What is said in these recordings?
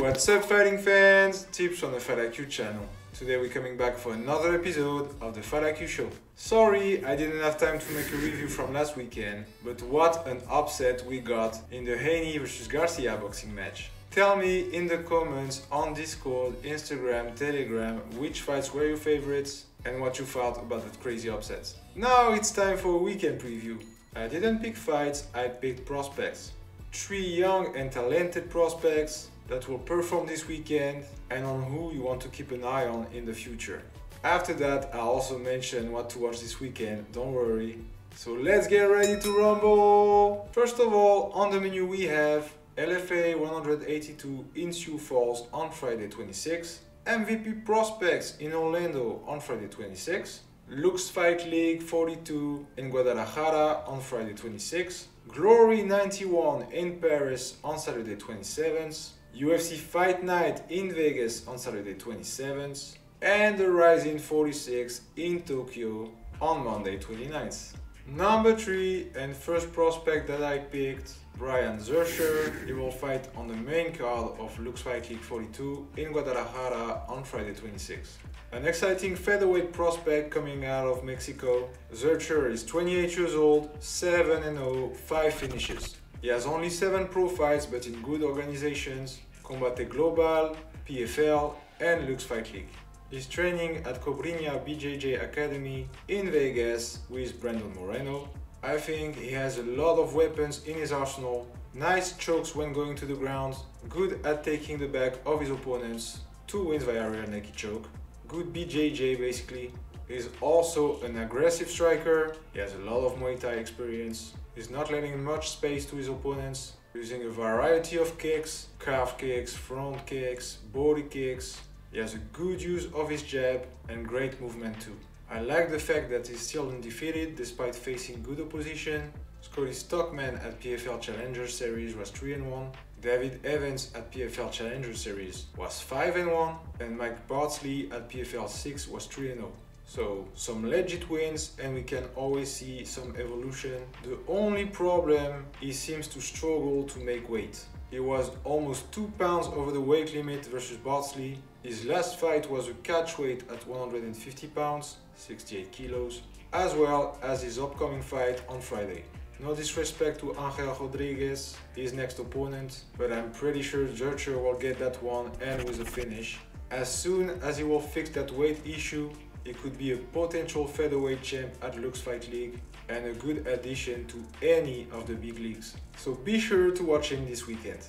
What's up, fighting fans? Tips from the Fight IQ channel. Today we're coming back for another episode of the Fight IQ show. Sorry I didn't have time to make a review from last weekend, but what an upset we got in the Haney vs Garcia boxing match. Tell me in the comments on Discord, Instagram, Telegram which fights were your favorites and what you thought about that crazy upset. Now it's time for a weekend preview. I didn't pick fights, I picked prospects. 3 young and talented prospects that will perform this weekend and on who you want to keep an eye on in the future. After that, I'll also mention what to watch this weekend, don't worry. So let's get ready to rumble! First of all, on the menu we have LFA 182 in Sioux Falls on Friday 26, MVP Prospects in Orlando on Friday 26, Lux Fight League 42 in Guadalajara on Friday 26, Glory 91 in Paris on Saturday 27th, UFC Fight Night in Vegas on Saturday 27th, and the Rising 46 in Tokyo on Monday 29th. Number 3 and first prospect that I picked, Brian Zurcher. He will fight on the main card of Lux Fight League 42 in Guadalajara on Friday 26th. An exciting featherweight prospect coming out of Mexico. Zurcher is 28 years old, 7-0, 5 finishes. He has only 7 pro fights but in good organizations, Combate Global, PFL and Lux Fight League. He's training at Cobrinha BJJ Academy in Vegas with Brandon Moreno. I think he has a lot of weapons in his arsenal, nice chokes when going to the ground, good at taking the back of his opponents, 2 wins via rear naked choke, good BJJ basically. He's also an aggressive striker, he has a lot of Muay Thai experience, he's not letting much space to his opponents, using a variety of kicks, calf kicks, front kicks, body kicks. He has a good use of his jab and great movement too. I like the fact that he's still undefeated despite facing good opposition. Scotty Stockman at PFL Challenger Series was 3-1. David Evans at PFL Challenger Series was 5-1. And Mike Bardsley at PFL 6 was 3-0. So some legit wins and we can always see some evolution. The only problem, he seems to struggle to make weight. He was almost 2 pounds over the weight limit versus Bardsley. His last fight was a catch weight at 150 pounds, 68 kilos, as well as his upcoming fight on Friday. No disrespect to Angel Rodriguez, his next opponent, but I'm pretty sure Zurcher will get that one and with a finish. As soon as he will fix that weight issue, he could be a potential featherweight champ at Lux Fight League and a good addition to any of the big leagues. So be sure to watch him this weekend.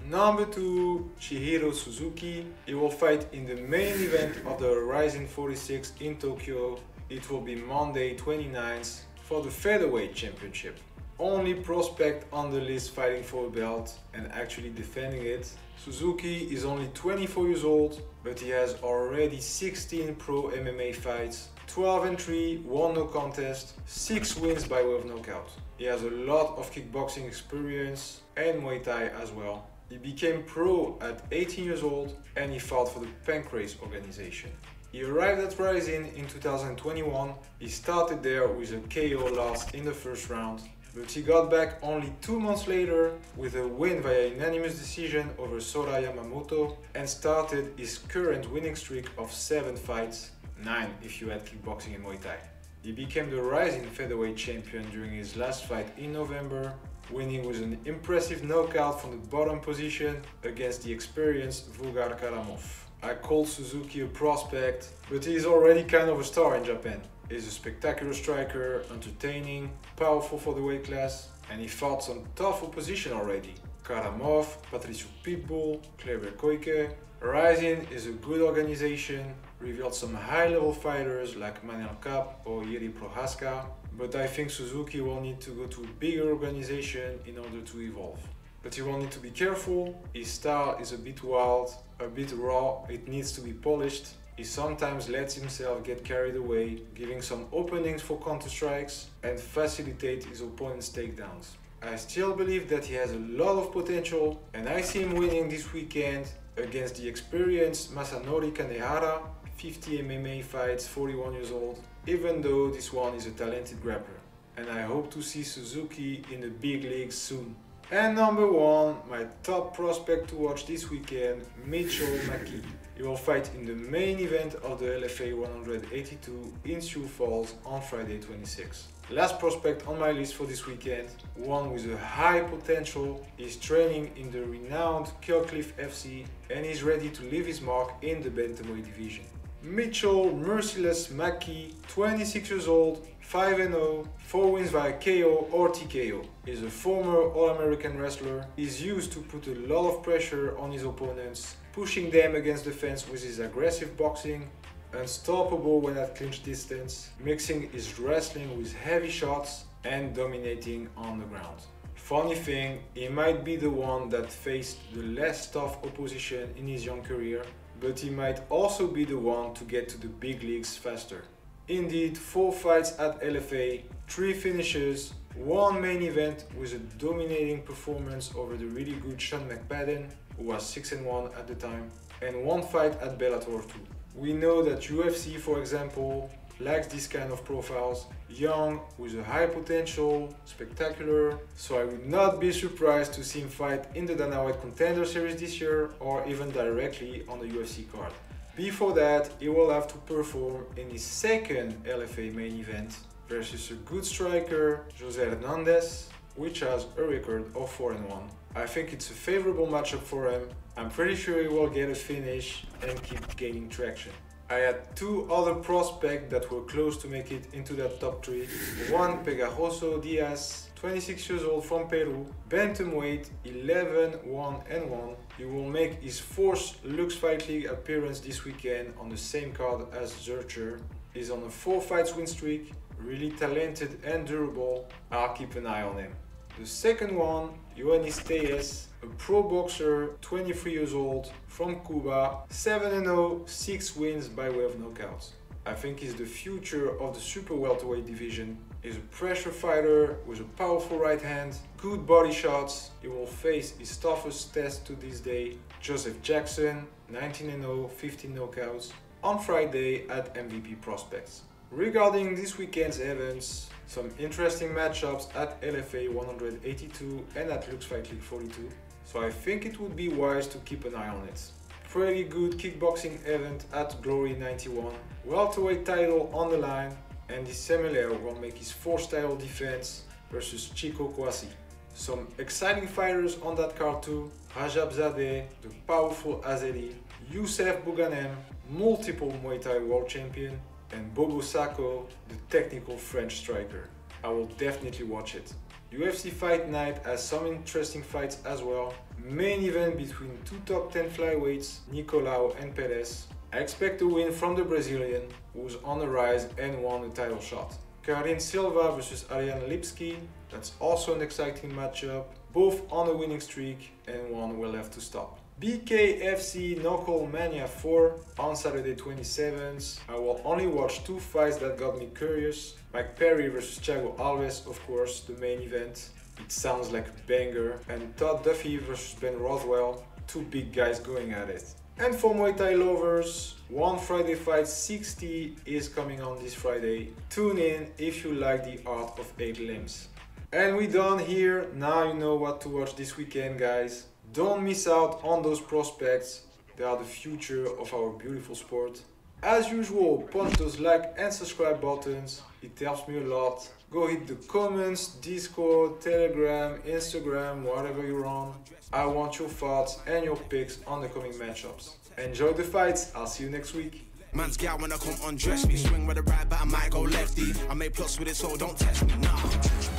Number 2, Chihiro Suzuki. He will fight in the main event of the Rising 46 in Tokyo. It will be Monday 29th for the featherweight championship. Only prospect on the list fighting for a belt and actually defending it. Suzuki is only 24 years old, but he has already 16 pro MMA fights, 12-3, 1 no contest, 6 wins by way of knockout. He has a lot of kickboxing experience and Muay Thai as well. He became pro at 18 years old and he fought for the Pancrase organization. He arrived at Rising in 2021. He started there with a KO loss in the first round, but he got back only 2 months later with a win via unanimous decision over Sora Yamamoto and started his current winning streak of 7 fights, 9 if you add kickboxing and Muay Thai. He became the Rising featherweight champion during his last fight in November, winning with an impressive knockout from the bottom position against the experienced Vugar Karamov. I called Suzuki a prospect, but he is already kind of a star in Japan. He's a spectacular striker, entertaining, powerful for the weight class, and he fought some tough opposition already. Karamov, Patricio Pitbull, Kleber Koike. Rising is a good organization, revealed some high-level fighters like Manel Kape or Jiri Prohaska, but I think Suzuki will need to go to a bigger organization in order to evolve. But he will need to be careful, his style is a bit wild, a bit raw, it needs to be polished. He sometimes lets himself get carried away, giving some openings for counter strikes and facilitate his opponent's takedowns. I still believe that he has a lot of potential and I see him winning this weekend against the experienced Masanori Kanehara, 50 MMA fights, 41 years old, even though this one is a talented grappler. And I hope to see Suzuki in the big leagues soon. And number 1, my top prospect to watch this weekend, Mitchell McKee. He will fight in the main event of the LFA 182 in Sioux Falls on Friday 26. Last prospect on my list for this weekend, one with a high potential, is training in the renowned Kirkcliff FC and is ready to leave his mark in the bantamweight division. Mitchell Merciless McKee, 26 years old, 5-0, 4 wins via KO or TKO. He's a former All-American wrestler. He's used to put a lot of pressure on his opponents, pushing them against the fence with his aggressive boxing, unstoppable when at clinch distance, mixing his wrestling with heavy shots and dominating on the ground. Funny thing, he might be the one that faced the less tough opposition in his young career, but he might also be the one to get to the big leagues faster. Indeed, 4 fights at LFA, 3 finishes, 1 main event with a dominating performance over the really good Sean McPadden, who was 6-1 at the time, and 1 fight at Bellator 2. We know that UFC, for example, likes this kind of profiles, young, with a high potential, spectacular, so I would not be surprised to see him fight in the Dana White Contender Series this year or even directly on the UFC card. Before that, he will have to perform in his second LFA main event versus a good striker, Jose Hernandez, which has a record of 4-1. I think it's a favorable matchup for him. I'm pretty sure he will get a finish and keep gaining traction. I had 2 other prospects that were close to make it into that top 3. One, Pegajoso Diaz, 26 years old from Peru, bantamweight, 11-1-1. He will make his 4th Lux Fight League appearance this weekend on the same card as Zurcher. He's on a 4 fights win streak, really talented and durable. I'll keep an eye on him. The second one, Ioannis Tellez, a pro boxer, 23 years old, from Cuba, 7-0, 6 wins by way of knockouts. I think he's the future of the super welterweight division. He's a pressure fighter with a powerful right hand, good body shots. He will face his toughest test to this day, Joseph Jackson, 19-0, 15 knockouts, on Friday at MVP Prospects. Regarding this weekend's events, some interesting matchups at LFA 182 and at Lux Fight League 42, so I think it would be wise to keep an eye on it. Pretty good kickboxing event at Glory 91, welterweight title on the line, and Semelero will make his 4th title defense versus Chico Kwasi. Some exciting fighters on that card too, Rajab Zadeh, the powerful Azeri, Youssef Bouganem, multiple Muay Thai world champion, and Bobo Sacco, the technical French striker. I will definitely watch it. UFC Fight Night has some interesting fights as well. Main event between 2 top 10 flyweights, Nicolau and Perez. I expect a win from the Brazilian, who's on the rise and won a title shot. Karin Silva versus Ariane Lipski, that's also an exciting matchup, both on a winning streak and one will have to stop. BKFC Knuckle Mania 4 on Saturday 27th. I will only watch 2 fights that got me curious. Mike Perry versus Thiago Alves, of course, the main event. It sounds like a banger. And Todd Duffy versus Ben Rothwell, 2 big guys going at it. And for Muay Thai lovers, One Friday Fight 60 is coming on this Friday. Tune in if you like the art of 8 limbs. And we done here. Now you know what to watch this weekend, guys. Don't miss out on those prospects. They are the future of our beautiful sport. As usual, punch those like and subscribe buttons. It helps me a lot. Go hit the comments, Discord, Telegram, Instagram, whatever you're on. I want your thoughts and your picks on the coming matchups. Enjoy the fights. I'll see you next week. Man's gal when I come undress me. Swing with a right, but I might go lefty. I make plots with it, so don't test me, nah.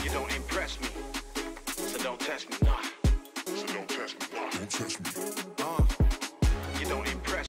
You don't impress me, so don't test me, nah. So don't test me, nah. Don't test me.